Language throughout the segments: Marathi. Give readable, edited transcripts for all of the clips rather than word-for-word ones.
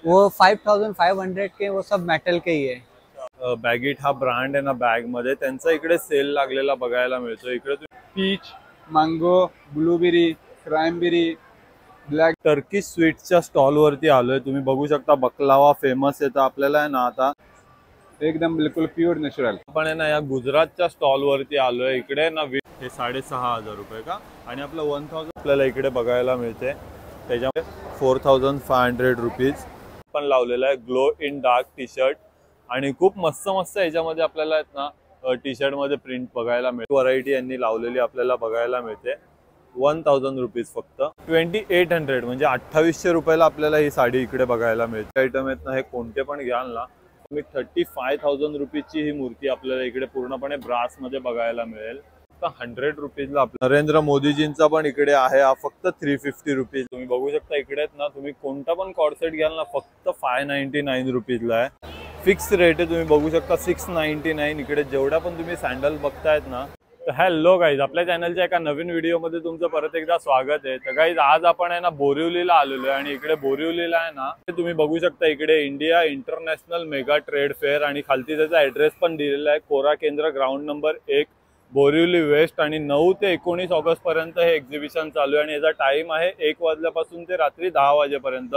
वो 5500 के, वो सब मेटल के ही है। बॅगिट हा ब्रँड आहे ना बॅग मध्ये, त्यांचा इकडे सेल लागलेला बघायला मिळतो। इकडे peach, mango, blueberry, cranberry, black Turkish स्वीट्सच्या स्टॉल वरती आलोय। तुम्ही बघू शकता बकलावा फेमस आहे। तर आपल्याला आहे ना आता एकदम बिल्कुल प्युअर नॅचरल। आपण आहे ना या गुजरातच्या स्टॉल वरती आलोय। इकडे ना हे 6500 रुपये का, आणि आपलं 1000 आपल्याला इकडे बघायला मिळते। त्याच्यामध्ये 4500 रुपीज पण लावलेला आहे। Glow in dark T shirt, आणि खूप मस्त मस्त याच्यामध्ये आपल्याला आहेत ना टी शर्ट मध्ये प्रिंट बघायला मिळते। व्हरायटी यांनी लावलेली आपल्याला बघायला मिळते। 1000 रुपीज फक्त 2800 म्हणजे 2800 रुपयाला आपल्याला ही साडी इकडे बघायला मिळते। आयटम आहेत ना हे कोणते पण घ्याल ना तुम्ही 35,000 रुपीची ही मूर्ती आपल्याला इकडे पूर्णपणे ब्रास मध्ये बघायला मिळेल। तर 100 रुपीजला नरेंद्र मोदीजींचा पण इकडे आहे, हा फक्त 350 रुपीज। तुम्ही बघू शकता इकडे आहेत ना तुम्ही कोणता पण कॉर्सेट घ्याल ना फक्त 599 रुपीजला आहे। फिक्स रेट आहे, तुम्ही बघू शकता 699 इकडे। जेवढा पण तुम्ही सॅन्डल बघतायत ना। तर हॅलो गाईज, आपल्या चॅनलच्या एका नवीन व्हिडिओमध्ये तुमचं परत एकदा स्वागत आहे। तर गाईज आज आपण आहे ना बोरिवलीला आलेलो आहे, आणि इकडे बोरिवलीला आहे ना तुम्ही बघू शकता इकडे India international mega trade fair, आणि खालती त्याचा ॲड्रेस पण दिलेला आहे। कोरा केंद्र ग्राउंड नंबर 1 बोरिवली वेस्ट, आणि 9 ते 19 ऑगस्ट पर्यंत हे एक्झिबिशन चालू आहे। आणि याचा टाइम आहे 1 वाजल्यापासून ते रात्री 10 वाजेपर्यंत।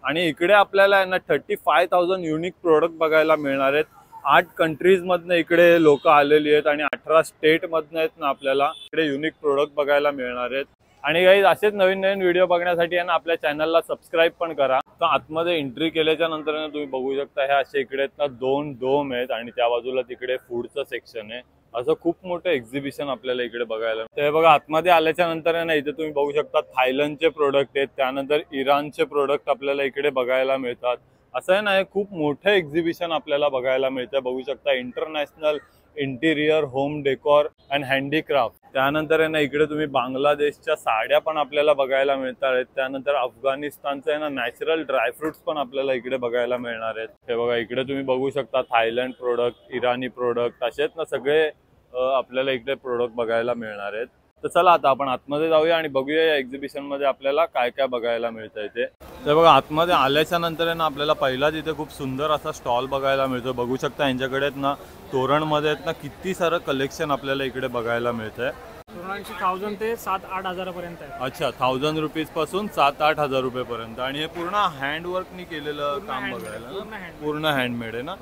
आणि इकडे आपल्याला आहे ना 35,000 युनिक प्रोडक्ट बघायला मिळणार आहेत। 8 कंट्रीज मधनं इकडे लोक आलेली आहेत, आणि 18 स्टेट मधनं आहेत ना आपल्याला इकडे युनिक प्रोडक्ट बघायला मिळणार आहेत। आणि गाईज असेच नवीन नवीन व्हिडिओ बघण्यासाठी आहे ना आपल्या चॅनलला सबस्क्राईब पण करा। तर आतमध्ये एंट्री केल्याच्या नंतर ना तुम्ही बघू शकता हे असे इकडे आहेत ना 2 डोम आहेत, आणि त्या बाजूला तिकडे फूडचं सेक्शन आहे। असं खूप मोठं एक्झिबिशन आपल्याला इकडे बघायला ते बघा। आतमध्ये आल्याच्या नंतर ना इथे तुम्ही बघू शकता थायलंडचे प्रोडक्ट आहेत, त्यानंतर इराणचे प्रोडक्ट आपल्याला इकडे बघायला मिळतात। असं आहे ना हे खूप मोठं एक्झिबिशन आपल्याला बघायला मिळतं। बघू शकता international interior, home decor and handicraft. त्यानंतर आहे ना इकडे तुम्ही बांगलादेशच्या साड्या पण आपल्याला बघायला मिळतात। त्यानंतर अफगाणिस्तानचे आहे ना नॅचरल ड्रायफ्रुट्स पण आपल्याला इकडे बघायला मिळणार आहेत। हे बघा इकडे तुम्ही बघू शकता थायलंड प्रोडक्ट, इराणी प्रोडक्ट, असेच ना सगळे आपल्याला इकडे प्रोडक्ट बघायला मिळणार आहेत। तर चला आता आपण आतमध्ये जाऊया आणि बघूया या एक्झिबिशन मध्ये आपल्याला काय काय बघायला मिळतंय ते। तर बघा आतमध्ये आल्याच्या नंतर आहे ना आपल्याला पहिलाच इथे खूप सुंदर असा स्टॉल बघायला मिळतो। बघू शकता यांच्याकडे आहेत ना तोरण मध्ये आहेत ना किती सारं कलेक्शन आपल्याला इकडे बघायला मिळतंय। तोरणांची 1000 ते 7-8 हजारापर्यंत आहे। अच्छा, 1000 रुपीज पासून 7-8 हजार रुपये पर्यंत, आणि हे पूर्ण हँडवर्कनी केलेलं काम बघायला ना, पूर्ण हँडमेड आहे ना,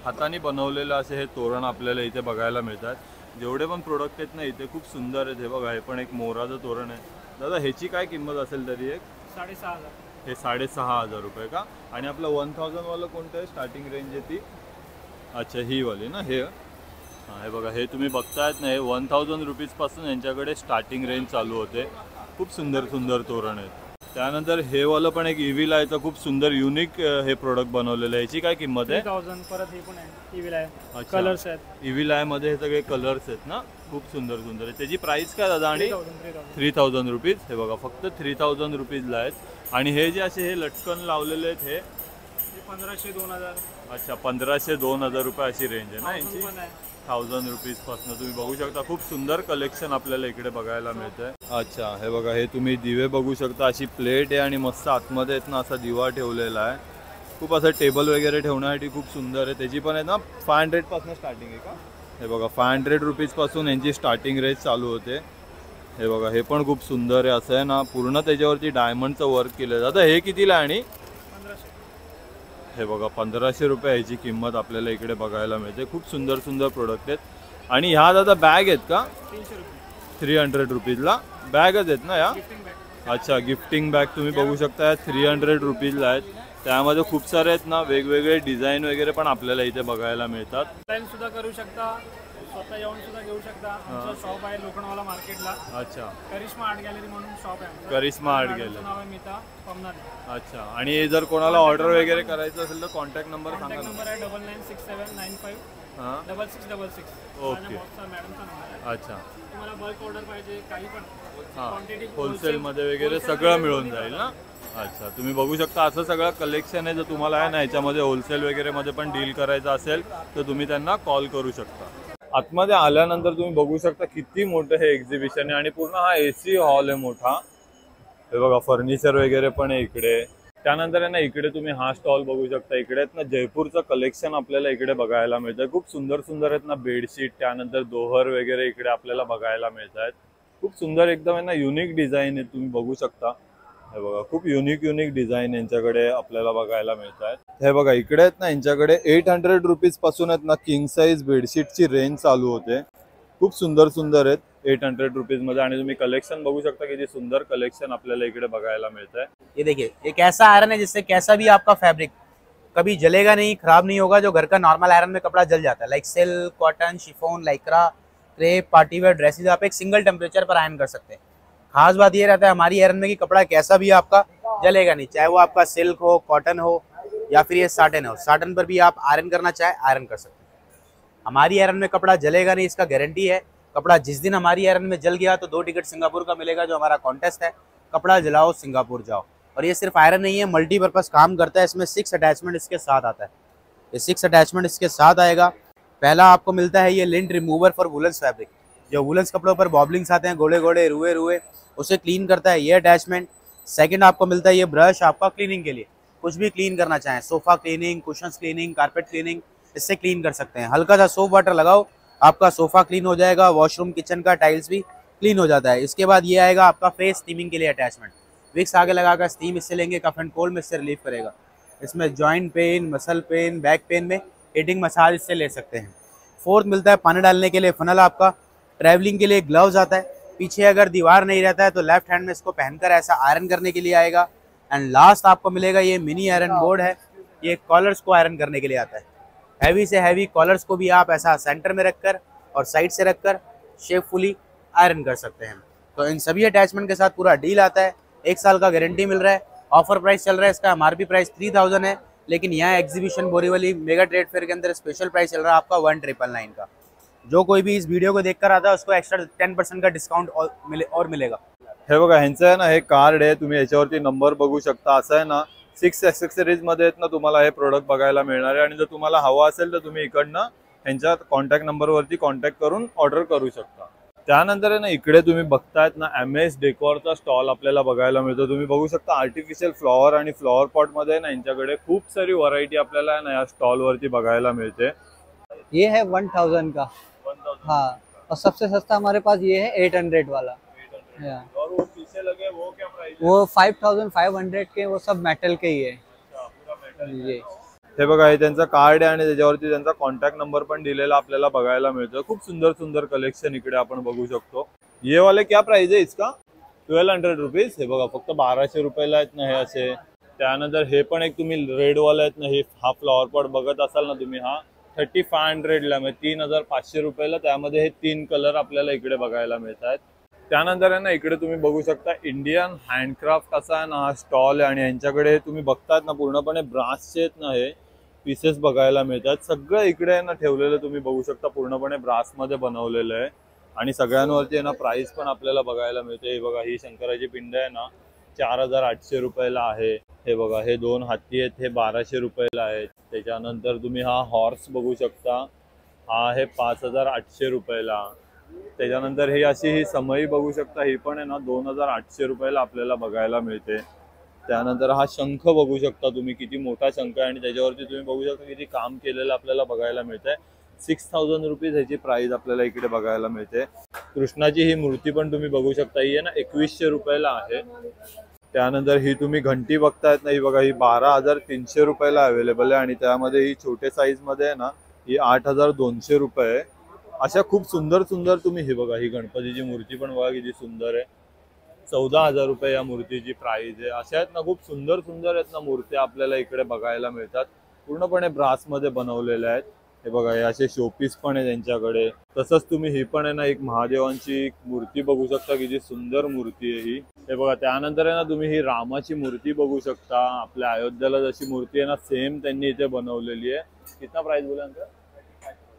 हाताने बनवलेलं असे हे तोरण आपल्याला इथे बघायला मिळतात। जेवढे पण प्रोडक्ट आहेत ना इथे खूप सुंदर आहेत। हे बघा हे पण एक मोराचं तोरण आहे। दादा ह्याची काय किंमत असेल तरी? एक 6,500। हे 6,500 रुपये का? आणि आपलं 1000 वाला कोणतं आहे स्टार्टिंग रेंज आहे ती? अच्छा ही वाली ना हे। हां हे बघा हे तुम्ही बघतायत ना हे 1000 रुपीज पासून यांच्याकडे स्टार्टिंग रेंज चालू होते। खूप सुंदर सुंदर तोरण आहेत। त्यानंतर हे वाला पण एक इव्हिल आहे, खूप सुंदर युनिक हे प्रोडक्ट बनवलेलं आहे। याची काय किंमत आहे? 3000। परत हे पण आहे इव्हिल आहे, कलर्स आहेत। इव्हिल आहे मध्ये हे सगळे कलर्स आहेत ना, खूप सुंदर सुंदर आहे। त्याची प्राइस काय दादा? आणि 3000 रुपीज। हे बघा फक्त 3000 रुपीजला आहेत। आणि हे जे असे हे लटकन लावलेले आहेत हे 1500-2000। अच्छा 1500-2000 रुपये अशी रेंज आहे ना यांची। 1000 रुपीज पासून तुम्ही बघू शकता खूप सुंदर कलेक्शन आपल्याला इकडे बघायला मिळतंय। अच्छा हे बघा हे तुम्ही दिवे बघू शकता, अशी प्लेट आहे आणि मस्त आतमध्ये आहेत ना असा दिवा ठेवलेला आहे। खूप असं टेबल वगैरे ठेवण्यासाठी खूप सुंदर आहे। त्याची पण आहे ना 500 पासून स्टार्टिंग आहे का? हे बघा 500 रुपीज पासून यांची स्टार्टिंग रेंज चालू होते। हे बघा हे पण खूप सुंदर आहे, असं आहे ना पूर्ण त्याच्यावरती डायमंडचं वर्क केलं आहे। आता हे कितीला आहे? आणि 1500। हे बघा 1500 रुपये ह्याची किंमत आपल्याला इकडे बघायला मिळते। खूप सुंदर सुंदर प्रोडक्ट आहेत। आणि ह्या दादा बॅग आहेत का? 300 रुपये। 300 रुपीजला बॅगच आहेत ना या? अच्छा गिफ्टिंग बॅग तुम्ही बघू शकता या 300 रुपीजला आहेत। त्यामध्ये खूप सारे आहेत ना वेगवेगळे डिझाईन वगैरे पण आपल्याला इथे बघायला मिळतात। डिझाईन सुद्धा करू शकता, स्वतः येऊन सुद्धा घेऊ शकता। आमचं शॉप आहे लोखंडवाला मार्केटला। अच्छा करिश्मा आर्ट गॅलरी म्हणून शॉप आहे। करिश्मा आर्ट गॅलरी नाव आहे मीता पमनाने। अच्छा, आणि जर कोणाला ऑर्डर वगैरे करायचं असेल तर कॉन्टॅक्ट नंबर सांगा। कॉन्टॅक्ट नंबर आहे 996795 6666। ओके मॅडमचा नंबर आहे। अच्छा, तुम्हाला बल्क ऑर्डर पाहिजे काही पण क्वांटिटी होलसेल मध्ये वगैरे सगळं मिळून जाईल ना? अच्छा तुम्ही बघू शकता असं सगळं कलेक्शन आहे। जर तुम्हाला आहे ना याच्यामध्ये होलसेल वगैरे मध्ये पण डील करायचं असेल तर तुम्ही त्यांना कॉल करू शकता। आतमध्ये आल्यानंतर तुम्ही बघू शकता किती मोठं हे एक्झिबिशन आहे, आणि पूर्ण हा AC हॉल आहे मोठा। हे बघा फर्निचर वगैरे पण आहे इकडे। त्यानंतर आहे ना इकडे तुम्ही हा स्टॉल बघू शकता. इकडे आहेत ना जयपूरचं कलेक्शन आपल्याला इकडे बघायला मिळतं. खूप सुंदर सुंदर आहेत ना बेडशीट, त्यानंतर दोहर वगैरे इकडे आपल्याला बघायला मिळत आहेत. खूप सुंदर एकदम आहे ना युनिक डिझाईन आहे, तुम्ही बघू शकता. हे बघा खूप युनिक डिझाईन यांच्याकडे आपल्याला बघायला मिळत आहेत. हे बघा इकडे आहेत ना यांच्याकडे 800 रुपीज पासून आहेत ना किंग साईज बेडशीटची रेंज चालू होते. खूप सुंदर सुंदर आहेत 800 रुपीज मध्ये. आणि तुम्ही कलेक्शन बघू शकता किती सुंदर कलेक्शन आपल्याला इकडे बघायला मिळत आहे. ये देखिए, एक ऐसा आयरन है जिससे कैसा भी आपका फैब्रिक कभी जलेगा नहीं, खराब नहीं होगा, जो घर का नॉर्मल आयरन में कपड़ा जल जाता है, like silk, cotton, chiffon, Lycra, crepe, partywear dresses आप एक सिंगल टेम्परेचर पर आयरन कर सकते हैं। खास बात ये रहता है हमारी आयरन में कि कपड़ा कैसा भी आपका जलेगा नहीं, चाहे वो आपका सिल्क हो, कॉटन हो या फिर ये साटन हो। साटन पर भी आप आयरन करना चाहे आयरन कर सकते हैं। हमारी आयरन में कपड़ा जलेगा नहीं, इसका गारंटी है। कपड़ा जिस दिन हमारी आयरन में जल गया तो 2 टिकट सिंगापुर का मिलेगा, जो हमारा कॉन्टेस्ट है, कपड़ा जलाओ सिंगापुर जाओ। और ये सिर्फ आयरन नहीं है, मल्टीपर्पज़ काम करता है। इसमें 6 अटैचमेंट इसके साथ आता है। ये 6 अटैचमेंट इसके साथ आएगा। पहला आपको मिलता है ये lint remover for woollens fabric, जो वुलन्स कपड़ों पर बॉबलिंग्स आते हैं, गोले गोले रुए रुए, उसे क्लीन करता है ये अटैचमेंट। सेकंड आपको मिलता है ये ब्रश, आपका क्लीनिंग के लिए, कुछ भी क्लीन करना चाहें, sofa cleaning, cushions cleaning, carpet cleaning, इससे क्लीन कर सकते हैं। हल्का सा सोप वाटर लगाओ, आपका सोफा क्लीन हो जाएगा, वॉशरूम किचन का टाइल्स भी क्लीन हो जाता है। इसके बाद ये आएगा आपका फेस स्टीमिंग के लिए अटैचमेंट। विक्स आगे लगाकर स्टीम इससे लेंगे, कफ एंड कोल्ड में इससे रिलीफ करेगा। इसमें joint pain, muscle pain, back pain में हीटिंग मसाज इससे ले सकते हैं। फोर्थ मिलता है पानी डालने के लिए फनल, आपका ट्रैवलिंग के लिए ग्लव्स आता है। पीछे अगर दीवार नहीं रहता है तो लेफ्ट हैंड में इसको पहनकर ऐसा आयरन करने के लिए आएगा। एंड लास्ट आपको मिलेगा ये मिनी आयरन बोर्ड है, ये कॉलर्स को आयरन करने के लिए आता है। हैवी से हैवी कॉलर्स को भी आप ऐसा सेंटर में रखकर और साइड से रखकर शेपफुली आयरन कर सकते हैं। तो इन सभी अटैचमेंट के साथ पूरा डील आता है, 1 साल का गारंटी मिल रहा है। ऑफर प्राइस चल रहा है, इसका MRP प्राइस 3000 है, लेकिन यहाँ exhibition Borivali mega trade fair के अंदर स्पेशल प्राइस चल रहा है आपका 1999 का। जो कोई भी इस वीडियो को देखकर आता है उसको एक्स्ट्रा 10% का डिस्काउंट और मिलेगा। हे बघा ह्यांचं आहे ना हे कार्ड आहे, तुम्ही याच्यावरती नंबर बघू शकता। असं आहे ना 6 एक्सेसरीज मध्ये आहेत ना तुम्हाला हे प्रोडक्ट बघायला मिळणार आहे। आणि जर तुम्हाला हवा असेल तर तुम्ही इकडनं ह्यांच्या कॉन्टॅक्ट नंबरवरती कॉन्टॅक्ट करून ऑर्डर करू शकता। त्यानंतर आहे ना इकडे तुम्ही बघतायत ना MS डेकोरचा स्टॉल आपल्याला बघायला मिळतो। तुम्ही बघू शकता आर्टिफिशियल फ्लॉवर आणि फ्लॉवर पॉट मध्ये ना यांच्याकडे खूप सारी व्हरायटी आपल्याला ना या स्टॉल वरती बघायला मिळते। ये है 1000 का। 1000 हाँ, और सबसे सस्ता हमारे पास ये है 800 वाला। और वो पीछे लगे वो क्या प्राइस है? वो 5500 के, वो सब मेटल के ही है। पूरा मेटल। ये हे बघा हे त्यांचा कार्ड आहे आणि त्याच्यावरती त्यांचा कॉन्टॅक्ट नंबर पण दिलेला आपल्याला बघायला मिळतो। खूप सुंदर सुंदर कलेक्शन इकडे आपण बघू शकतो। ये वाले क्या प्राइस है इसका? 1200 रुपीज। हे बघा फक्त 1200 रुपयाला आहेत ना हे असे। त्यानंतर हे पण एक तुम्ही रेड वाला आहेत ना, हे हा फ्लॉवर पॉट बघत असाल ना तुम्ही, हा 3500 ला, म्हणजे 3500 रुपयाला। त्यामध्ये हे 3 कलर आपल्याला इकडे बघायला मिळतात। त्यानंतर आहे ना इकडे तुम्ही बघू शकता इंडियन हँडक्राफ्ट असा आहे ना हा स्टॉल आहे। आणि यांच्याकडे तुम्ही बघतात ना पूर्णपणे ब्रासचे आहेत ना हे पीसेस बघायला मिळतात। सगळं इकडे आहे ना ठेवलेलं तुम्ही बघू शकता, पूर्णपणे ब्रास मध्ये बनवलेलं आहे। आणि सगळ्यांवरती आहे ना प्राइस पण आपल्याला बघायला मिळते। हे बघा ही शंकराची पिंड आहे ना 4800 रुपयाला आहे। हे बघा हे 2 हत्ती आहेत, हे 1200 रुपयाला आहेत। त्याच्यानंतर तुम्ही हा हॉर्स बघू शकता, हा आहे 5800 रुपयाला। त्याच्यानंतर ही अशी ही समई बघू शकता, ही पण आहे ना 2800 रुपयाला आपल्याला बघायला मिळते। त्यानंतर हा शंख बघू शकता तुम्ही, किती मोठा शंख आहे आणि त्याच्यावरती तुम्ही बघू शकता किती काम केलेलं आपल्याला बघायला मिळतंय। 6000 रुपीज ह्याची प्राइस आपल्याला इकडे बघायला मिळते। कृष्णाची ही मूर्ती पण तुम्ही बघू शकता, ही आहे ना 2100 रुपयाला आहे। त्यानंतर ही तुम्ही घंटी बघतायत ना, ही बघा ही 12300 रुपयाला अवेलेबल आहे। आणि त्यामध्ये ही छोटे साईज मध्ये आहे ना ही 8200 रुपये आहे। अशा खूप सुंदर सुंदर तुम्ही हे बघा ही गणपतीची मूर्ती पण बघा किती सुंदर आहे, 14000 रुपये या मूर्तीची प्राइस आहे। अशा आहेत ना खूप सुंदर सुंदर आहेत ना मूर्त्या आपल्याला इकडे बघायला मिळतात, पूर्णपणे ब्रास मध्ये बनवलेल्या आहेत। हे बघा हे असे शोपीस पण आहे त्यांच्याकडे। तसंच तुम्ही ही पण आहे ना एक महादेवांची मूर्ती बघू शकता, किती सुंदर मूर्ती आहे ही। हे बघा त्यानंतर आहे ना तुम्ही ही रामाची मूर्ती बघू शकता, आपल्या अयोध्येला जशी मूर्ती आहे ना सेम त्यांनी इथे बनवलेली आहे। कितना प्राइस बोला अंकल?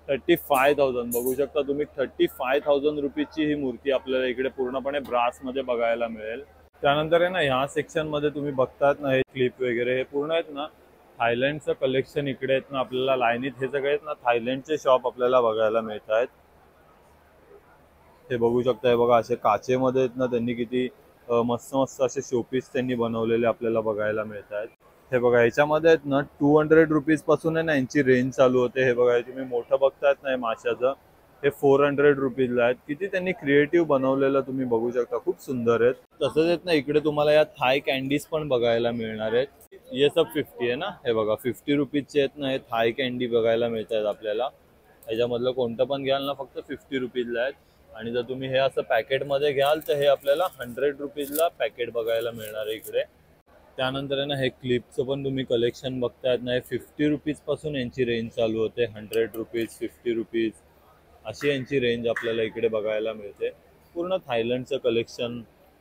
35,000 बघू शकता तुम्ही। 35,000 रुपीची ही मूर्ती आपल्याला इकडे पूर्णपणे ब्रास मध्ये बघायला मिळेल। त्यानंतर आहे ना ह्या सेक्शन मध्ये तुम्ही बघतात ना हे क्लिप वगैरे हे पूर्ण आहेत ना थायलंडचं कलेक्शन इकडे आहेत ना आपल्याला लाईनीत। हे सगळे आहेत ना थायलंडचे शॉप आपल्याला बघायला मिळत आहेत। हे बघू शकता, हे बघा असे काचेमध्ये आहेत ना त्यांनी किती मस्त मस्त असे शोपीस त्यांनी बनवलेले आपल्याला बघायला मिळत आहेत. हे बघा ह्याच्यामध्ये आहेत ना 200 रुपीज पासून आहे ना यांची रेंज चालू होते. हे बघा तुम्ही मोठं बघतायत ना माशाचं, हे 400 रुपीजला आहेत. किती त्यांनी क्रिएटिव्ह बनवलेलं तुम्ही बघू शकता, खूप सुंदर आहेत. तसंच आहेत ना इकडे तुम्हाला या थाय कॅन्डीज पण बघायला मिळणार आहेत. ये सब 50 आहे ना, हे बघा 50 रुपीजचे आहेत ना हे थाय कॅन्डी बघायला मिळत आहेत आपल्याला. ह्याच्यामधलं कोणतं पण घ्याल ना फक्त 50 रुपीजला आहेत. आणि जर तुम्ही हे असं पॅकेटमध्ये घ्याल तर हे आपल्याला 100 रुपीजला पॅकेट बघायला मिळणार आहे इकडे. त्यानंतर आहे ना हे क्लिपचं पण तुम्ही कलेक्शन बघतायत ना, हे 50 रुपीज पासून यांची रेंज चालू होते. 100 रुपीज, 50 रुपीज अशी यांची रेंज आपल्याला इकडे बघायला मिळते. पूर्ण थायलंडचं कलेक्शन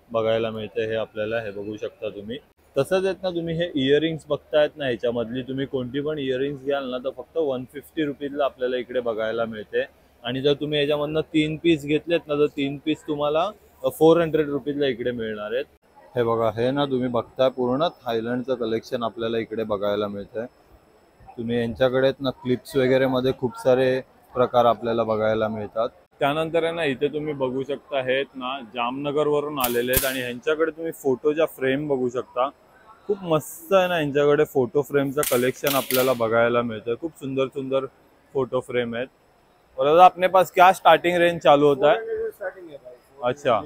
बघायला मिळते हे आपल्याला, हे बघू शकता तुम्ही. तसंच आहेत ना तुम्ही हे इयरिंग्स बघतायत ना, ह्याच्यामधली तुम्ही कोणती पण इयरिंग्स घ्याल ना तर फक्त 150 रुपीजला आपल्याला इकडे बघायला मिळते. आणि जर तुम्ही ह्याच्यामधनं 3 पीस घेतलेत ना तर 3 पीस तुम्हाला 400 रुपीजला इकडे मिळणार आहेत. हे बघा हे ना तुम्ही बघताय पूर्ण थायलंडचं कलेक्शन आपल्याला इकडे बघायला मिळतंय. तुम्ही यांच्याकडे ना क्लिप्स वगैरे मध्ये खूप सारे प्रकार आपल्याला बघायला मिळतात. त्यानंतर आहे ना इथे तुम्ही बघू शकता हे ना जामनगर वरून आलेले आहेत. आणि ह्यांच्याकडे तुम्ही फोटोच्या फ्रेम बघू शकता, खूप मस्त आहे ना यांच्याकडे फोटो फ्रेमचं कलेक्शन आपल्याला बघायला मिळतं. खूप सुंदर सुंदर फोटो फ्रेम आहेत. और दादा अपने पास क्या स्टार्टिंग रेंज चालू होता है? अच्छा,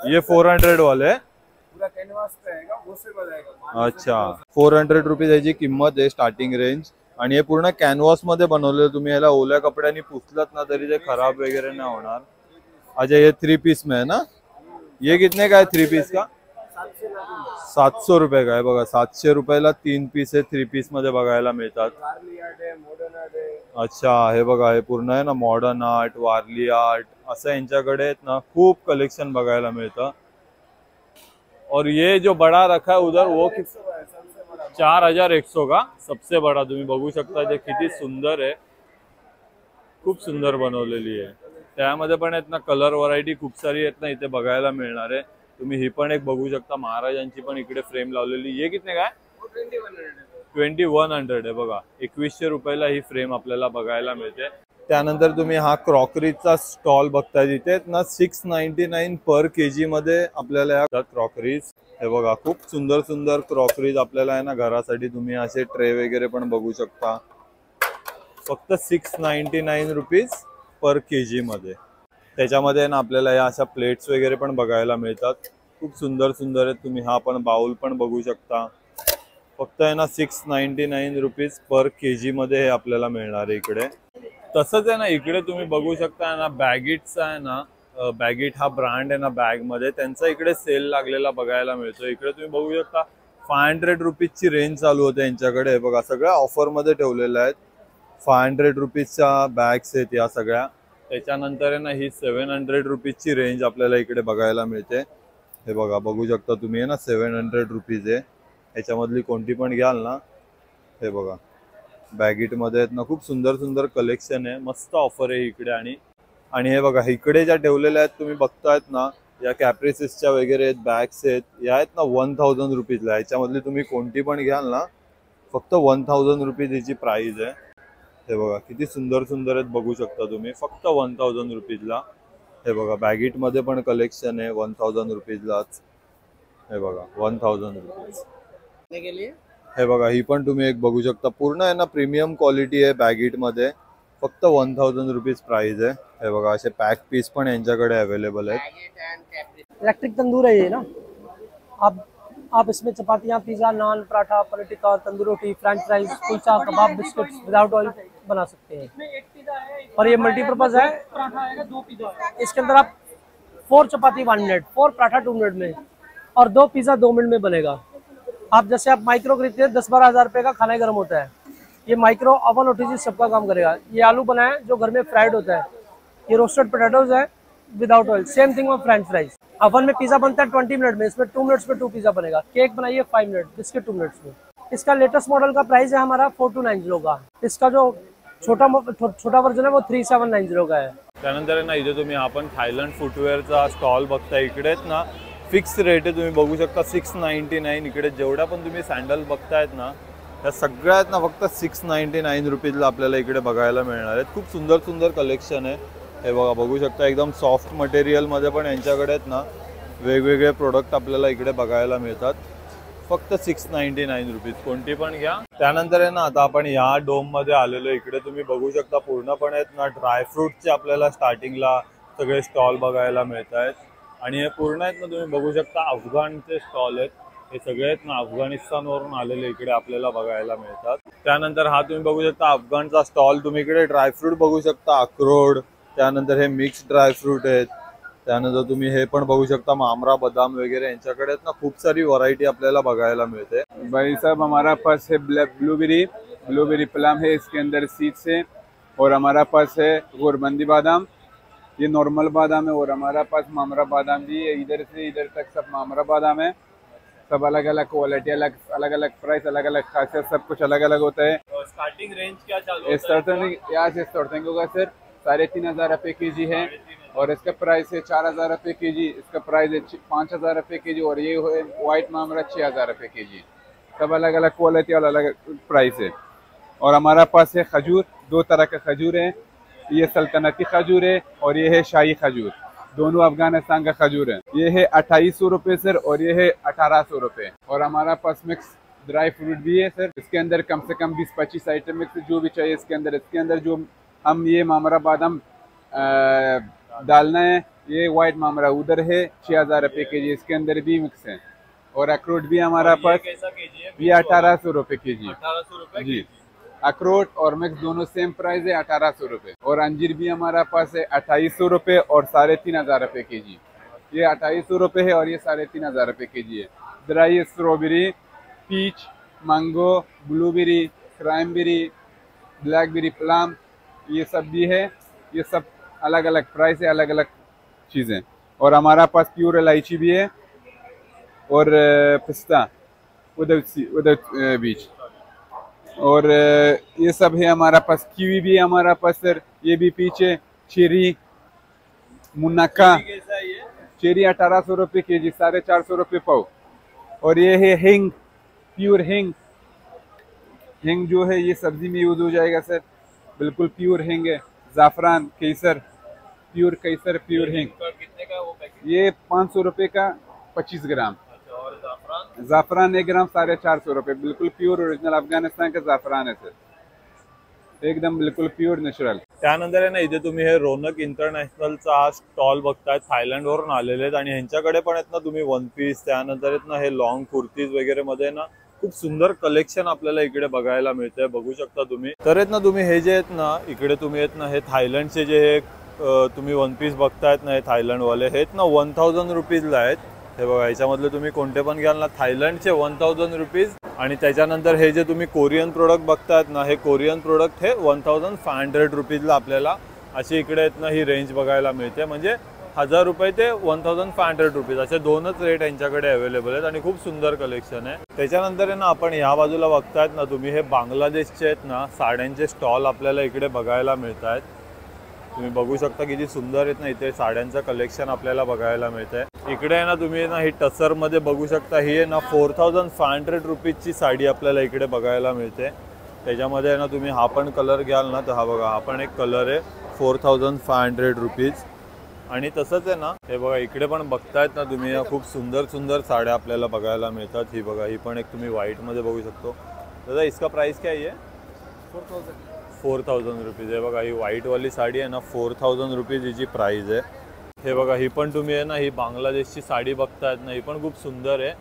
ये 400 वाले पूरा कैनवास रहेगा, वो से बनाएगा. अच्छा, 400 रुपीज याची किंमत आहे स्टार्टिंग रेंज. आणि हे पूर्ण कॅनव्हास मध्ये बनवलेलं. तुम्ही याला ओल्या कपड्यांनी पुसलत ना तरी ते खराब वगैरे नाही होणार. अच्छा, ये 3 पीस में है ना, ये कितने का है 3 पीस का? 700 रुपये का आहे बघा. 700 रुपयाला 3 पीस आहे 3 पीस मध्ये बघायला मिळतात. अच्छा, हे बघा हे पूर्ण आहे ना मॉडर्न आर्ट, वारली आर्ट असं यांच्याकडे आहेत ना खूप कलेक्शन बघायला मिळतं. और ये जो बड़ा रखा है उधर वो 4100 का सबसे बड़ा. तुम्ही बघू शकता ते किती सुंदर आहे, खूप सुंदर बनवलेली आहे. त्यामध्ये पण आहेत ना कलर व्हरायटी खूप सारी आहेत ना इथे बघायला मिळणार आहे. तुम्ही ही पण एक बघू शकता महाराजांची पण इकडे फ्रेम लावलेली. ये कितने काय? 2100 आहे बघा. 2100 रुपयाला ही फ्रेम आपल्याला बघायला मिळते. त्यानंतर तुम्ही हा क्रॉकरीचा स्टॉल बघताय. तिथे ना 699 पर केजी मध्ये आपल्याला या क्रॉकरीज, हे बघा खूप सुंदर सुंदर क्रॉकरीज आपल्याला आहे ना घरासाठी. तुम्ही असे ट्रे वगैरे पण बघू शकता. फक्त 699 रुपीज पर केजी मध्ये. त्याच्यामध्ये ना आपल्याला या अशा प्लेट्स वगैरे पण बघायला मिळतात. खूप सुंदर सुंदर आहेत. तुम्ही हा पण बाउल पण बघू शकता. फक्त आहे ना 699 रुपीज पर केजी मध्ये हे आपल्याला मिळणार आहे इकडे. तसंच आहे ना इकडे तुम्ही बघू शकता ना बॅगिटचा आहे ना, बॅगिट हा ब्रँड आहे ना बॅग मध्ये, त्यांचा इकडे सेल लागलेला बघायला मिळतो. इकडे तुम्ही बघू शकता 500 रुपीजची रेंज चालू होते यांच्याकडे. हे बघा सगळ्या ऑफर मध्ये ठेवलेल्या आहेत. 500 रुपीजच्या बॅग्स आहेत या सगळ्या. त्याच्यानंतर आहे ना ही 700 रुपीजची रेंज आपल्याला इकडे बघायला मिळते. हे बघा बघू शकता तुम्ही आहे ना 700 रुपीज आहे. ह्याच्यामधली कोणती पण घ्याल ना, हे बघा बॅगिट मध्ये आहेत ना खूप सुंदर सुंदर कलेक्शन आहे. मस्त ऑफर आहे इकडे. आणि हे बघा इकडे ज्या ठेवलेल्या आहेत तुम्ही बघतायत ना, या कॅप्रिसिसच्या वगैरे आहेत बॅग्स आहेत. या आहेत ना 1000 रुपीजला. ह्याच्यामधली तुम्ही कोणती पण घ्याल ना फक्त 1000 रुपीज याची प्राइस आहे. हे बघा किती सुंदर सुंदर आहेत बघू शकता तुम्ही, फक्त 1000 रुपीजला. हे बघा बॅगिट मध्ये पण कलेक्शन आहे 1000 रुपीजलाच. हे बघा 1000 रुपीज. हे बघा ही पण तुम्ही एक बघू शकता. पूर्ण आहे ना प्रीमियम क्वालिटी आहे बॅगिट मध्ये. फक्त 1000 रुपीज प्राइस आहे. हे बघा असे पॅक पीस पण यांच्याकडे अवेलेबल आहेत. इलेक्ट्रिक तंदूर है ये ना. आप इसमें चपातियाँ, पिज़्ज़ा, नान, पराठा, पनीर टिक्का, तंदूर रोटी, फ्रेंच फ्राइज, कुलचा, कबाब, बिस्किट्स विदाउट ऑयल बना सकते हैं. और ये मल्टीपर्पज है. इसके अंदर आप 4 चपाती 1 मिनट, 4 पराठा 2 मिनट में और 2 पिज़्ज़ा 2 मिनट में बनेगा. आप जैसे आप माइक्रो खरीदते हैं 10-12 हज़ार रुपये का खाना गर्म होता है. ये माइक्रो ओवन ओटीजी सबका काम करेगा. ये आलू बनाए जो घर में फ्राइड होता है. ये रोस्टेड पोटैटोज है विदाउट ऑयल. सेम थिंग में फ्रेंच फ्राइज. ओवन में पिज़्ज़ा बनता है 20 मिनट में, इसमें 2 मिनट्स में 2 पिज़्ज़ा बनेगा. केक बनाइए 5 मिनट, बिस्किट 2 मिनट्स में. इसका लेटेस्ट मॉडल का प्राइस है हमारा 4290 का. इसका जो छोटा वर्जन है वो 3790 का है. त्यानंतर ना इथे तुम्ही आपण थायलंड फुटवेअरचा स्टॉल बघताय. इकडे ना फिक्स रेट आहे. तुम्ही बघू शकता 699. इकडे जेवढ्या पण तुम्ही सँडल बघतायत ना त्या सगळ्यात ना फक्त 699 रुपीजला आपल्याला इकडे बघायला मिळणार आहेत. खूप सुंदर सुंदर कलेक्शन आहे. हे बघा बघू शकता एकदम सॉफ्ट मटेरियल मध्ये पण यांच्याकडे आहेत ना वेगवेगळे प्रोडक्ट आपल्याला इकडे बघायला मिळतात. फक्त 699 रुपीज, कोणती पण घ्या. त्यानंतर आहे ना आता आपण या डोम मध्ये आलेलो. इकडे तुम्ही बघू शकता पूर्णपणे आहेत ना ड्रायफ्रूटचे आपल्याला स्टार्टिंगला सगळे स्टॉल बघायला मिळत आहेत. आणि हे पूर्ण आहेत ना तुम्ही बघू शकता अफगाणचे स्टॉल आहेत. हे सगळे आहेत ना अफगाणिस्तानवरून आलेले इकडे आपल्याला बघायला मिळतात. त्यानंतर हा तुम्ही बघू शकता अफगाणचा स्टॉल. तुम्ही इकडे ड्रायफ्रूट बघू शकता, अक्रोड, त्यानंतर हे मिक्स ड्रायफ्रूट आहेत. त्यानंतर तुम्ही हे पण बघू शकता मामरा बदाम वगैरे. यांच्याकडे ना खूप सारी व्हरायटी आपल्याला बघायला मिळते. भाई साहब हमारा पास है ब्लूबेरी प्लम है, इसके अंदर सीड्स है. और हमारा पास है गोरबंदी बादाम, ये नॉर्मल बादाम है. और हमारा पास मामरा बादाम भी है. इधर से इधर तक सब मामरा बादाम है. सब अलग अलग क्वालिटी, अलग अलग प्राइस, अलग अलग खासियत, सब कुछ अलग अलग होता है. स्टार्टिंग रेंज क्या चालू यहाँ से स्टार्टिंग होगा सर 3,500 रुपये केजी है. और इसका प्राइस है 4,000 रुपये केजी. इसका प्राइस है 5,000 रुपये केजी. और ये व्हाइट मामरा 6,000 रुपये केजी. सब अलग अलग क्वालिटी और अलग प्राइस है. और हमारा पास है खजूर, 2 तरह का खजूर है. ये सल्तनती खजूर है और ये है शाही खजूर. दोनों अफगानिस्तान का खजूर है. ये है 2800 रुपये सर और ये है 1800 रुपये. और हमारा पास मिक्स ड्राई फ्रूट भी है सर. इसके अंदर कम से कम 20-25 आइटम मिक्स जो भी चाहिए इसके अंदर जो हम ये मामरा बादाम डालना है. ये व्हाइट मामरा उधर है 6,000 रुपये केजी. इसके अंदर भी मिक्स है. और अखरोट भी हमारा पास ये 1800 रुपये केजी. 1800 रुपये जी. अखरोट और मिक्स दोनों सेम प्राइस है 1800 रुपये. और अंजीर भी हमारा पास है 2800 रुपये और 3,500 रुपये केजी. ये 2800 रुपये है और ये 3,500 रुपये केजी है. Dry strawberry, peach, mango, blueberry, cranberry, blackberry, plum, ये सब भी है. ये सब अलग अलग प्राइस है, अलग अलग चीज़ें. और हमारा पास प्योर इलायची भी है और पिस्ता उधर बीच. और ये सब है हमारा पास. कीवी भी है हमारा पास सर. ये भी पीछे चेरी, मुनक्का. चेरी 1800 रुपये केजी, 450 रुपये पाव. और ये है हिंग, प्योर हिंग. हिंग जो है ये सब्जी में यूज हो जाएगा सर. बिल्कुल प्योर हिंग है. जाफरान, केसर, प्योर केसर, प्योर हिंग. कितने का वो पैकेट? ये 500 रुपये का 25 ग्राम. और जाफरान जाफरान 1 ग्राम 450 रुपये. बिल्कुल प्योर ओरिजिनल अफगानिस्तान का जाफरान है सर. एकदम बिल्कुल प्योर नॅचरल. त्यानंतर आहे ना इथे तुम्ही हे रोनक इंटरनॅशनलचा स्टॉल बघताय. थायलंड वरून आलेले आहेत आणि ह्यांच्याकडे पण आहेत ना तुम्ही वन पीस, त्यानंतर आहेत ना हे लॉंग कुर्तीज वगैरे मध्ये ना खूप सुंदर कलेक्शन आपल्याला इकडे बघायला मिळतंय. बघू शकता तुम्ही. तर आहेत ना तुम्ही हे जे आहेत ना इकडे तुम्ही आहेत ना हे थायलंडचे जे हे तुम्ही वन पीस बघतायत ना हे थायलंडवाले हे आहेत ना 1000 रुपीजला आहेत. हे बघा याच्यामधले तुम्ही कोणते पण घ्याल ना थायलंडचे 1000 रुपीज. आणि त्याच्यानंतर हे जे तुम्ही कोरियन प्रोडक्ट बघतायत ना हे कोरियन प्रोडक्ट हे 1500 रुपीजला आपल्याला अशी इकडे आहेत ना ही रेंज बघायला मिळते. म्हणजे 1000 रुपये ते 1500 रुपीज असे दोनच रेट यांच्याकडे अवेलेबल आहेत आणि खूप सुंदर कलेक्शन आहे. त्याच्यानंतर आहे ना आपण ह्या बाजूला बघतायत ना तुम्ही हे बांगलादेशचे आहेत ना साड्यांचे स्टॉल आपल्याला इकडे बघायला मिळत आहेत. तुम्ही बघू शकता किती सुंदर आहेत ना इथे साड्यांचं कलेक्शन आपल्याला बघायला मिळतंय. इकडे आहे ना तुम्ही ना ही टसर मध्ये बघू शकता. ही आहे ना 4500 रुपीजची साडी आपल्याला इकडे बघायला मिळते. त्याच्यामध्ये आहे ना तुम्ही हा पण कलर घ्याल ना तर हा बघा हा पण एक कलर आहे 4500 रुपीज. आणि तसंच आहे ना हे बघा इकडे पण बघतायत ना तुम्ही खूप सुंदर सुंदर साड्या आपल्याला बघायला मिळतात. ही बघा ही पण एक तुम्ही व्हाईट मध्ये बघू शकतो. दादा इसका प्राइस क्या है? 4000 रुपीज आहे. बघा ही व्हाईट वाली साडी आहे ना 4000 रुपीज हिची प्राइस आहे. हे बघा ही पण तुम्ही आहे ना ही बांगलादेशची साडी बघतायत ना ही पण खूप सुंदर आहे.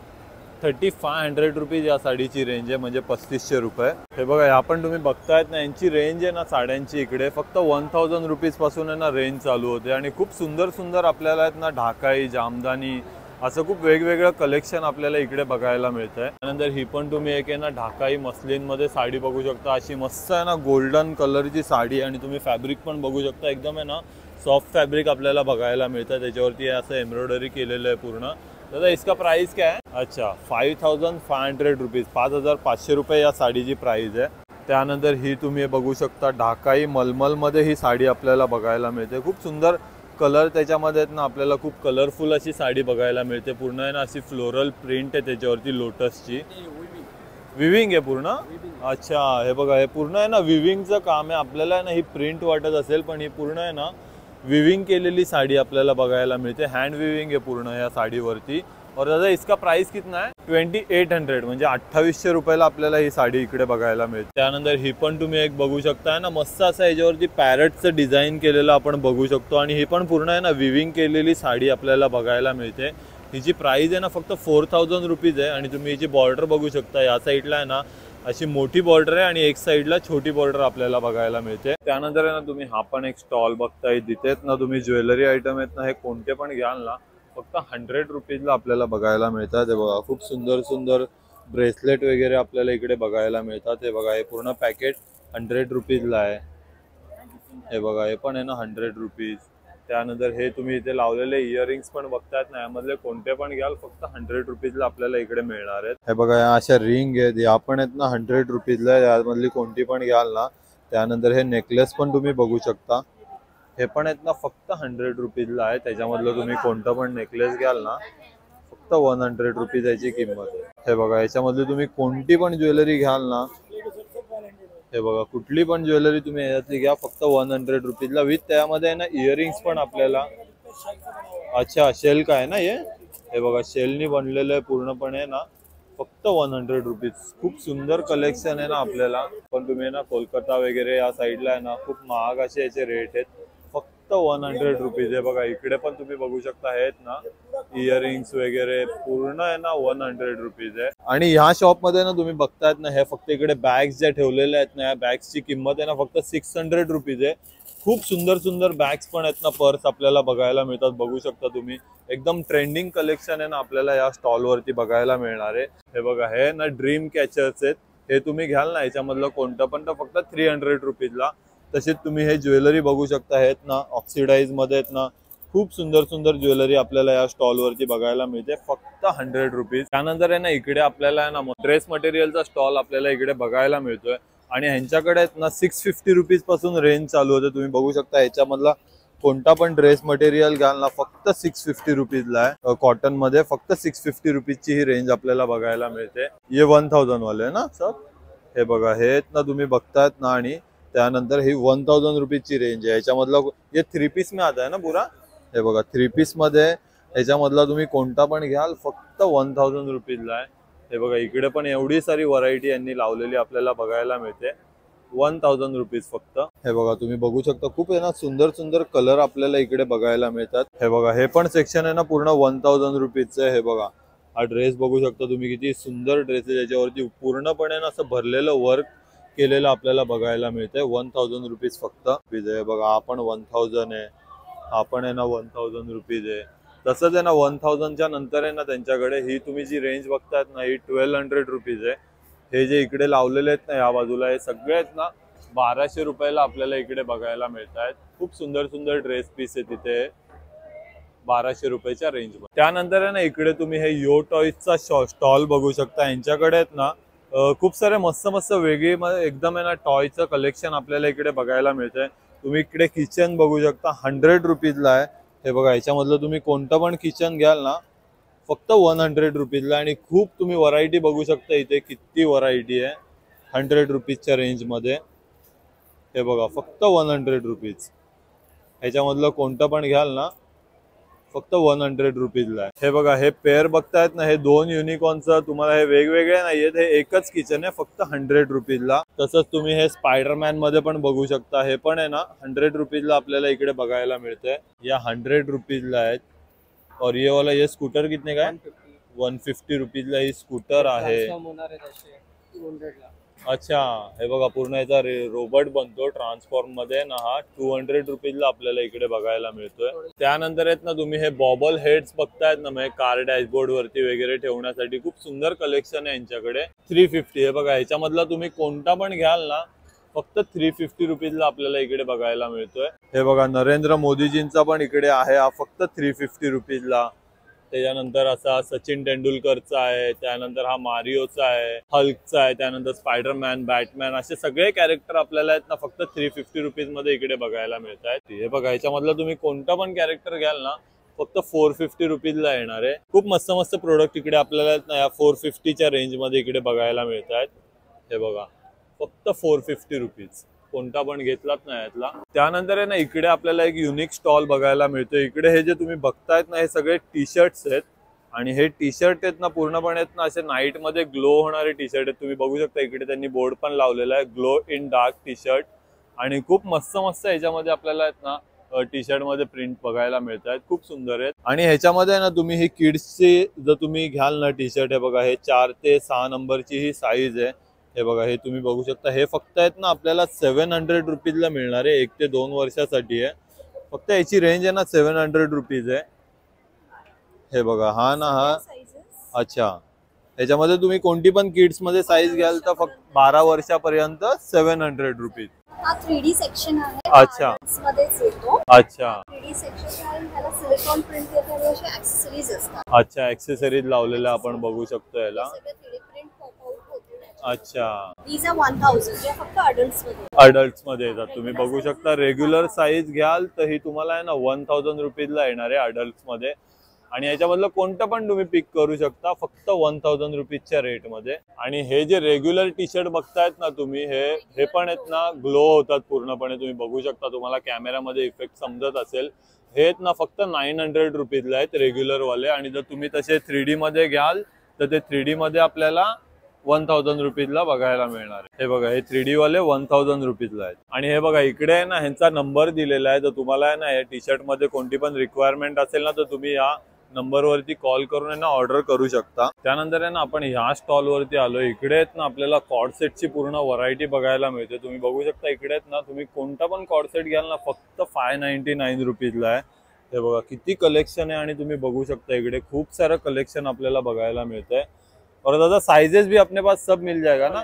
3500 रुपीज या साडीची रेंज आहे म्हणजे 3500 रुपये. हे बघा ह्या पण तुम्ही बघतायत ना यांची रेंज आहे ना साड्यांची इकडे फक्त 1000 रुपीज पासून आहे ना रेंज चालू होते. आणि खूप सुंदर सुंदर आपल्याला आहेत ना ढाकाई, जामदानी असं खूप वेगवेगळं कलेक्शन आपल्याला इकडे बघायला मिळतंय. त्यानंतर ही पण तुम्ही एक आहे ना ढाकाई मस्लिन मध्ये साडी बघू शकता. अशी मस्त आहे ना गोल्डन कलरची साडी आणि तुम्ही फॅब्रिक पण बघू शकता. एकदम आहे ना सॉफ्ट फॅब्रिक आपल्याला बघायला मिळतं. त्याच्यावरती असं एम्ब्रॉयडरी केलेलं आहे पूर्ण. दादा इसका प्राइस क्या है? अच्छा 5500 रुपीज 5500 रुपये या साडीची प्राइस आहे. त्यानंतर ही तुम्ही बघू शकता ढाकाई मलमलमध्ये ही साडी आपल्याला बघायला मिळते. खूप सुंदर कलर त्याच्यामध्ये आहेत ना आपल्याला खूप कलरफुल अशी साडी बघायला मिळते. पूर्ण आहे ना अशी फ्लोरल प्रिंट आहे त्याच्यावरती लोटसची. विविंग आहे पूर्ण. अच्छा हे बघा हे पूर्ण आहे ना विविंगचं काम आहे. आपल्याला ना ही प्रिंट वाटत असेल पण ही पूर्ण आहे ना विविंग केलेली साडी आपल्याला बघायला मिळते, हँड विविंग आहे पूर्ण या साडीवरती। और दादा इसका प्राइस कितना है? 2800 म्हणजे 2800 रुपयाला आपल्याला ही साडी इकडे बघायला मिळते। त्यानंतर ही पण तुम्ही एक बघू शकता ना, मस्त असं याच्यावरती पॅरटचं डिझाईन केलेलं आपण बघू शकतो आणि ही पण पूर्ण आहे ना विविंग केलेली साडी आपल्याला बघायला मिळते। हिची प्राइस आहे ना फक्त 4000 रुपीज आहे आणि तुम्ही हिची बॉर्डर बघू शकता, या साईडला आहे ना अशी मोठी बॉर्डर आहे आणि एक साईडला छोटी बॉर्डर आपल्याला बघायला मिळते। त्यानंतर आहे ना तुम्ही हा पण एक स्टॉल बघताय, तिथेच ना तुम्ही ज्वेलरी आयटम आहेत ना हे कोणते पण घ्याल ना फक्त 100 रुपीजला आपल्याला बघायला मिळतात। हे बघा खूप सुंदर सुंदर ब्रेसलेट वगैरे आपल्याला इकडे बघायला मिळतात। हे बघा हे पूर्ण पॅकेट 100 रुपीजला आहे। हे बघा हे पण आहे ना 100 रुपीज। त्यानंतर हे तुम्ही इथे लावलेले इयरिंग्स पण बघतायत ना, यामधले कोणते पण घ्याल फक्त 100 रुपीजला आपल्याला इकडे मिळणार आहेत। हे बघा या अशा रिंग आहेत, या पण आहेत ना 100 रुपीजला, यामधली कोणती पण घ्याल ना। त्यानंतर हे नेकलेस पण तुम्ही बघू शकता, हे पण आहेत ना फक्त 100 रुपीजला आहे। त्याच्यामधलं तुम्ही कोणतं पण नेकलेस घ्याल ना फक्त 100 रुपीज याची किंमत आहे। हे बघा याच्यामधली तुम्ही कोणती पण ज्वेलरी घ्याल ना, हे बघा कुठली पण ज्वेलरी तुम्ही याच्यातली घ्या फक्त 100 रुपीजला, विथ त्यामध्ये ना इयरिंग्स पण आपल्याला। अच्छा शेल का आहे ना हे बघा शेलनी बनलेलं आहे पूर्णपणे ना फक्त 100 रुपीज। खूप सुंदर कलेक्शन आहे ना आपल्याला, पण तुम्ही ना कोलकाता वगैरे या साईडला आहे ना खूप महाग असे याचे रेट आहेत, फक्त 100 रुपीज आहे। बघा इकडे पण तुम्ही बघू शकता आहेत ना इयरिंग्स वगैरे पूर्ण आहे ना 100 रुपीज आहे। आणि ह्या शॉप मध्ये ना तुम्ही बघतायत ना हे फक्त इकडे बॅग्स ज्या ठेवलेल्या आहेत ना, या बॅग्सची किंमत आहे ना फक्त 600 रुपीज आहे। खूप सुंदर सुंदर बॅग्स पण आहेत ना, पर्स आपल्याला बघायला मिळतात, बघू शकता तुम्ही एकदम ट्रेंडिंग कलेक्शन आहे ना आपल्याला या स्टॉल वरती बघायला मिळणार आहे। हे बघा हे ना ड्रीम कॅचर्स आहेत, हे तुम्ही घ्याल ना याच्यामधलं कोणतं पण तर फक्त 300 रुपीजला। तसेच तुम्ही हे ज्वेलरी बघू शकता आहेत ना ऑक्सिडाइज मध्ये आहेत ना, खूप सुंदर सुंदर ज्वेलरी आपल्याला या स्टॉल वरती बघायला मिळते फक्त 100 रुपीज। त्यानंतर आहे ना इकडे आपल्याला आहे ना ड्रेस मटेरियलचा स्टॉल आपल्याला इकडे बघायला मिळतोय आणि ह्यांच्याकडे आहेत ना 650 रुपीज पासून रेंज चालू होते। तुम्ही बघू शकता याच्यामधला कोणता पण ड्रेस मटेरियल घ्याल ना फक्त 650 रुपीजला आहे। कॉटन मध्ये फक्त 650 रुपीजची ही रेंज आपल्याला बघायला मिळते। ये 1000 वाले ना सब, हे बघा हे आहेत ना तुम्ही बघतायत ना, आणि त्यानंतर ही 1000 रुपीजची रेंज आहे। याच्यामधला ये 3 पीस में आता है ना पूरा, हे बघा 3 पीस मध्ये याच्यामधला तुम्ही कोणता पण घ्याल फक्त 1000 रुपीजला आहे। हे बघा इकडे पण एवढी सारी व्हरायटी यांनी लावलेली आपल्याला बघायला मिळते 1000 रुपीज फक्त। हे बघा तुम्ही बघू शकता खूप आहे ना सुंदर सुंदर कलर आपल्याला इकडे बघायला मिळतात। हे बघा हे पण सेक्शन आहे ना पूर्ण 1000 रुपीजचं आहे। हे बघा हा ड्रेस बघू शकता तुम्ही, किती सुंदर ड्रेस आहे, ज्याच्यावरती पूर्णपणे ना असं भरलेलं वर्क केलेलं आपल्याला बघायला मिळतंय। 1000 रुपीज फक्त आहे। बघा हा पण 1000 आहे, हा पण आहे ना 1000 रुपीज आहे। तसंच आहे ना 1000च्या नंतर आहे ना त्यांच्याकडे ही तुम्ही जी रेंज बघतायत ना ही 1200 रुपीज आहे। हे जे इकडे लावलेले आहेत ना या बाजूला हे सगळे आहेत ना 1200 रुपयाला आपल्याला इकडे बघायला मिळत आहेत। खूप सुंदर सुंदर ड्रेस पीस आहे तिथे 1200 रुपयाच्या रेंज मध्ये। त्यानंतर आहे ना इकडे तुम्ही हे यो टॉयजचा स्टॉल बघू शकता। यांच्याकडे आहेत ना खूप सारे मस्त मस्त वेगळे एकदम आहे ना टॉयचं कलेक्शन आपल्याला इकडे बघायला मिळतंय। तुम्ही इकडे किचन बघू शकता 100 रुपीजला आहे। हे बघा याच्यामधलं तुम्ही कोणतं पण किचन घ्याल ना फक्त 100 रुपीजला, आणि खूप तुम्ही व्हरायटी बघू शकता इथे किती व्हरायटी आहे 100 रुपीजच्या रेंज मध्ये। हे बघा फक्त 100 रुपीज, ह्याच्यामधलं कोणतं पण घ्याल ना फक्त 100 रुपीजला आहे। हे बघा हे पेअर बघतायत ना, हे 2 युनिकॉर्नचं तुम्हाला हे वेगवेगळे नाहीयेत, हे एकच किचन आहे फक्त 100 रुपीजला। तसंच तुम्ही हे स्पायडरमॅन मध्ये पण बघू शकता, हे पण आहे ना 100 रुपीजला आपल्याला इकडे बघायला मिळतंय, या 100 रुपीजला आहेत। और ये वाला ये स्कूटर कितने का है? 150 रुपीजला ही स्कूटर आहे। अच्छा हे बघा पूर्ण याचा रोबोट बनतो ट्रान्सफॉर्म मध्ये ना, हा 200 रुपीजला आपल्याला इकडे बघायला मिळतोय। त्यानंतर आहेत ना तुम्ही हे बॉबल हेड्स बघतायत ना, म्हणजे कार डॅशबोर्ड वरती वगैरे ठेवण्यासाठी खूप सुंदर कलेक्शन आहे यांच्याकडे 350। हे बघा ह्याच्यामधला तुम्ही कोणता पण घ्याल ना फक्त 350 रुपीजला आपल्याला इकडे बघायला मिळतोय। हे बघा नरेंद्र मोदीजींचा पण इकडे आहे, हा फक्त 350 रुपीजला। त्याच्यानंतर असा सचिन तेंडुलकरचा आहे, त्यानंतर हा मारिओचा आहे, हल्कचा आहे, त्यानंतर स्पायडरमॅन, बॅटमॅन असे सगळे कॅरेक्टर आपल्याला आहेत ना फक्त 350 रुपीज मध्ये इकडे बघायला मिळत आहेत। हे बघा ह्याच्यामधलं तुम्ही कोणता पण कॅरेक्टर घ्याल ना फक्त 450 रुपीजला येणार आहे। खूप मस्त मस्त प्रोडक्ट इकडे आपल्याला आहेत ना या 450च्या रेंज मध्ये इकडे बघायला मिळत आहेत। हे बघा फक्त 450 रुपीज। कोणता पण घेतलात ना यातला. त्यानंतर आहे ना इकडे आपल्याला एक युनिक स्टॉल बघायला मिळतो. इकडे हे जे तुम्ही बघतायत ना हे सगळे टी शर्ट्स आहेत आणि हे टी शर्ट आहेत ना पूर्णपणे आहेत ना असे नाईट मध्ये ग्लो होणारे टी शर्ट आहेत. तुम्ही बघू शकता इकडे त्यांनी बोर्ड पण लावलेला आहे glow in dark T shirt आणि खूप मस्त मस्त याच्यामध्ये आपल्याला आहेत ना टी शर्ट मध्ये प्रिंट बघायला मिळत आहेत. खूप सुंदर आहेत आणि ह्याच्यामध्ये ना तुम्ही ही किड्सची जर तुम्ही घ्याल ना टी शर्ट हे बघा हे 4 ते 6 नंबरची ही साईज आहे. हे बघा हे तुम्ही बघू शकता हे फक्त आहेत ना आपल्याला 700 रुपीजला मिळणार आहे. 1 ते 2 वर्षासाठी आहे. फक्त याची रेंज आहे ना 700 रुपीज आहे. हे बघा हा ना हा अच्छा याच्यामध्ये तुम्ही कोणती पण किड्स मध्ये साईज घ्याल तर फक्त 12 वर्षापर्यंत 700 रुपीज. हा 3D सेक्शन आहे. अच्छा मध्येच येतो. अच्छा 3D सेक्शन आहे त्याला सिलिकॉन प्रिंट येते आणि असे ॲक्सेसरीज असतात. अच्छा ॲक्सेसरीज लावलेल्या आपण बघू शकतो याला. सगळे 3D प्रिंट पॉप आउट होते. अच्छा these are 1000 जे फक्त अडल्ट्स मध्ये. अडल्ट्स मध्ये येतात. तुम्ही बघू शकता रेग्युलर साईज घ्याल तर ही तुम्हाला आहे ना 1000 रुपीजला येणार आहे अडल्ट्स मध्ये आणि याच्यामधलं कोणतं पण तुम्ही पिक करू शकता फक्त 1000 रुपीजच्या रेट मध्ये. आणि हे जे रेग्युलर टी शर्ट बघतायत ना तुम्ही हे पण आहेत ना ग्लो होतात पूर्णपणे. तुम्ही बघू शकता तुम्हाला कॅमेरामध्ये इफेक्ट समजत असेल. हे आहेत ना फक्त 900 रुपीजला आहेत रेग्युलर वाले आणि जर तुम्ही तसे 3D मध्ये घ्याल तर ते 3D मध्ये आपल्याला 1000 रुपीजला बघायला मिळणार आहे. हे बघा हे 3D वाले 1000 रुपीजला आहेत. आणि हे बघा इकडे आहे ना ह्यांचा नंबर दिलेला आहे. तर तुम्हाला आहे ना या टी शर्ट मध्ये कोणती पण रिक्वायरमेंट असेल ना तर तुम्ही या नंबरवरती कॉल करून आहे ना ऑर्डर करू शकता. त्यानंतर आहे ना आपण ह्या स्टॉल वरती आलो. इकडे आहेत ना आपल्याला कॉर्ड सेटची पूर्ण व्हरायटी बघायला मिळते. तुम्ही बघू शकता इकडे आहेत ना तुम्ही कोणता पण कॉर्ड सेट घ्याल ना फक्त 599 रुपीजला आहे. हे बघा किती कलेक्शन आहे आणि तुम्ही बघू शकता इकडे खूप सारं कलेक्शन आपल्याला बघायला मिळतंय. और दादा साइजेस भी अपने पास सब मिल जाएगा ना.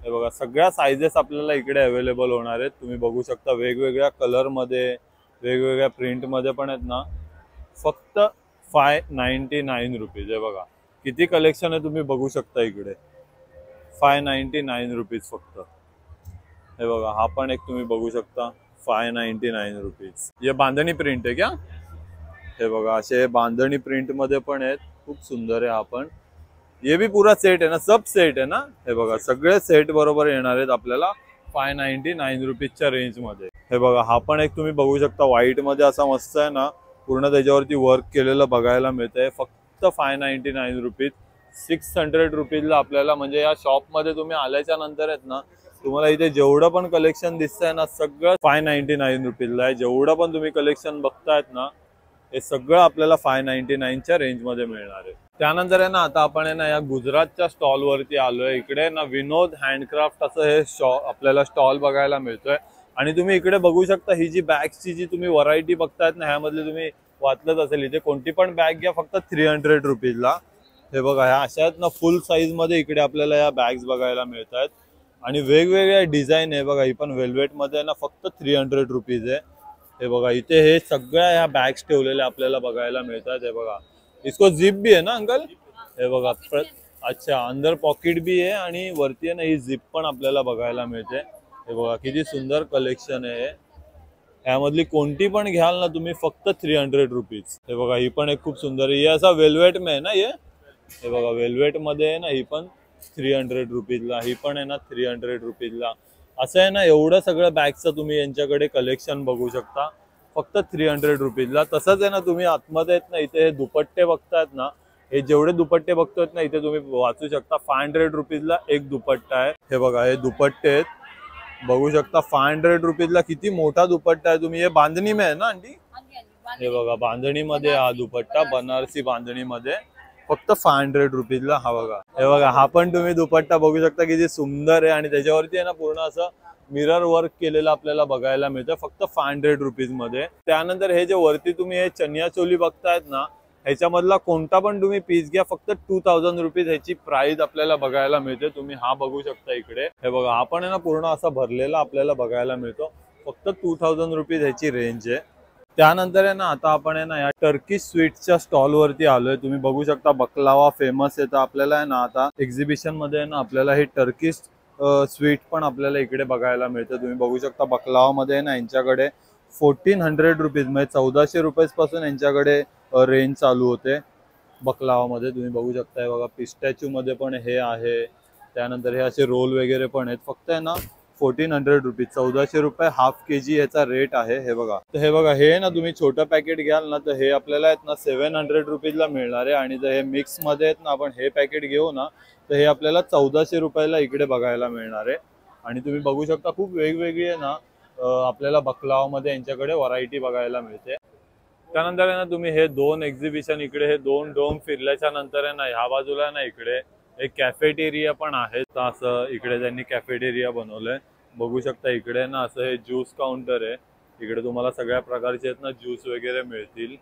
हे बघा सगळ्या साइजेस आपल्याला इकडे अवेलेबल होणार आहेत. तुम्ही बघू शकता वेगवेगळ्या कलर मध्ये वेगवेगळ्या प्रिंट मध्ये पण आहेत ना फक्त 599 रुपीज. हे बघा किती कलेक्शन आहे तुम्ही बघू शकता इकडे 599 रुपीज फक्त. हे बघा हा पण एक तुम्ही बघू शकता 599 रुपीज. ये बांधणी प्रिंट आहे क्या. हे बघा असे बांधणी प्रिंट मध्ये पण आहेत. खूप सुंदर आहे हा पण. ये भी पूरा सेट है ना सब सेट है ना. हे बघा सगळे सेट बरोबर येणार आहेत आपल्याला 599 रुपीजच्या रेंज मध्ये. हे बघा हा पण एक तुम्ही बघू शकता व्हाईट मध्ये असा मस्त आहे ना पूर्ण त्याच्यावरती वर्क केलेलं बघायला मिळतंय. फक्त 599 रुपीज. 600 रुपीजला आपल्याला म्हणजे या शॉप मध्ये तुम्ही आल्याच्या नंतर आहेत ना तुम्हाला इथे जेवढं पण कलेक्शन दिसतंय ना सगळं 599 रुपीजला आहे. जेवढं पण तुम्ही कलेक्शन बघतायत ना हे सगळं आपल्याला 599च्या रेंज मध्ये मिळणार आहे. त्यानंतर आहे ना आता आपण आहे ना या गुजरातच्या स्टॉल वरती आलोय. इकडे ना विनोद हँडक्राफ्ट असं हे आपल्याला स्टॉल बघायला मिळतोय. आणि तुम्ही इकडे बघू शकता ही जी बॅग्सची जी तुम्ही व्हरायटी बघतायत ना ह्यामधले तुम्ही वाचलंच असेल इथे कोणती पण बॅग घ्या फक्त 300 रुपीजला. हे बघा ह्या अशा आहेत ना फुल साईज मध्ये इकडे आपल्याला या बॅग्स बघायला मिळत आहेत आणि वेगवेगळ्या डिझाईन आहे. बघा ही पण वेल्वेट मध्ये ना फक्त 300 रुपीज आहे. हे बघा इथे हे सगळ्या ह्या बॅग्स ठेवलेल्या आपल्याला बघायला मिळतात. हे बघा इसको जिप भी है ना अंकल. हे बघा अच्छा अंदर पॉकेट भी आहे आणि वरती आहे ना ही जिप पण आपल्याला बघायला मिळते. हे बघा किती सुंदर कलेक्शन आहे. यामधली कोणती पण घ्याल ना तुम्ही फक्त 300 रुपीज. हे बघा ही पण एक खूप सुंदर आहे. असा वेल्वेट में आहे ना हे बघा वेल्वेट मध्ये आहे ना ही पण 300 रुपीजला. ही पण आहे ना 300 रुपीजला. असं आहे ना एवढं सगळं बॅगचं तुम्ही यांच्याकडे कलेक्शन बघू शकता फक्त 300 रुपीजला. तसंच आहे ना तुम्ही आतमध्ये आहेत ना इथे हे दुपट्टे बघतायत ना हे जेवढे दुपट्टे बघतोय ना इथे तुम्ही वाचू शकता 500 रुपीजला एक दुपट्टा आहे. हे बघा हे दुपट्टे आहेत बघू शकता 500 रुपीजला. किती मोठा दुपट्टा आहे. तुम्ही हे बांधणी में आहे ना आंटी. हे बघा बांधणी मध्ये हा दुपट्टा बनारसी बांधणी मध्ये फक्त 500 रुपीजला. हा बघा हे बघा हा पण तुम्ही दुपट्टा बघू शकता किती सुंदर आहे आणि त्याच्यावरती आहे ना पूर्ण असं मिरर वर्क केलेलं आपल्याला बघायला मिळतं फक्त 500 रुपीज मध्ये. त्यानंतर हे जे वरती तुम्ही हे चनिया चोली बघतायत ना ह्याच्यामधला कोणता पण तुम्ही पीस घ्या फक्त 2000 रुपीज ह्याची प्राइस आपल्याला बघायला मिळते. तुम्ही हा बघू शकता इकडे. हे बघा हा पण आहे ना पूर्ण असा भरलेला आपल्याला बघायला मिळतो फक्त 2000 रुपीज ह्याची रेंज आहे. त्यानंतर आहे ना आता आपण आहे ना या टर्किश स्वीट्सच्या स्टॉल वरती आलोय. तुम्ही बघू शकता बकलावा फेमस आहे. तर आपल्याला आहे ना आता एक्झिबिशन मध्ये आहे ना आपल्याला हे टर्किश स्वीट पण आपल्याला इकडे बघायला मिळतं. तुम्ही बघू शकता बकलावा मध्ये आहे ना यांच्याकडे 1400 रुपीज म्हणजे 1400 रुपयापासून यांच्याकडे रेंज चालू होते बकलावा मध्ये. तुम्ही बघू शकता बघा पिस्टॅच्यू मध्ये पण हे आहे. त्यानंतर हे असे रोल वगैरे पण आहेत फक्त आहे ना 1400 रुपीज, 1400 रुपये हाफ KG याचा रेट आहे. हे बघा, तर हे बघा, हे ना तुम्ही छोटं पॅकेट घ्याल ना तर हे आपल्याला आहेत ना 700 रुपीजला मिळणार आहे. आणि जर हे मिक्स मध्ये आहेत ना आपण हे पॅकेट घेऊ ना तर हे आपल्याला 1400 रुपयाला इकडे बघायला मिळणार आहे. आणि तुम्ही बघू शकता खूप वेगवेगळी आहे ना आपल्याला बकलावामध्ये यांच्याकडे व्हरायटी बघायला मिळते. त्यानंतर आहे ना तुम्ही हे 2 एक्झिबिशन इकडे, हे 2 डोम फिरल्याच्या नंतर आहे ना ह्या बाजूला आहे ना इकडे एक कॅफेटेरिया पण आहे. तर असं इकडे त्यांनी कॅफेटेरिया बनवलंय, बघू शकता. इकडे ना असं हे ज्यूस काउंटर आहे, इकडे तुम्हाला सगळ्या प्रकारचे आहेत ना ज्यूस वगैरे मिळतील.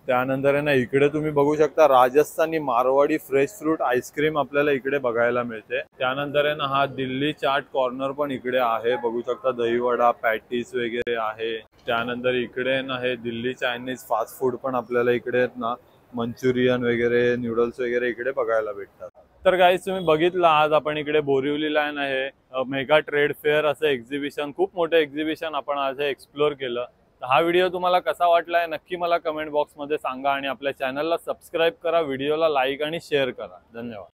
त्यानंतर आहे ना इकडे तुम्ही बघू शकता Rajasthani Marwari fresh fruit ice cream आपल्याला इकडे बघायला मिळते. त्यानंतर आहे ना हा दिल्ली चाट कॉर्नर पण इकडे आहे, बघू शकता. दहीवडा, पॅटीस वगैरे आहे. त्यानंतर इकडे ना हे दिल्ली चायनीज फास्ट फूड पण आपल्याला इकडे आहेत ना मंचुरियन वगैरे, नूडल्स वगैरे इकडे बघायला भेटतात. तर गाईज तुम्ही बघितलं आज आपण इकडे बोरिवलीला आहे मेगा ट्रेड फेअर असं एक्झिबिशन, खूप मोठं एक्झिबिशन आपण आज हे एक्सप्लोर केलं. तर हा व्हिडिओ तुम्हाला कसा वाटलाय नक्की मला कमेंट बॉक्समध्ये सांगा आणि आपल्या चॅनलला सबस्क्राईब करा, व्हिडिओला लाईक आणि शेअर करा. धन्यवाद.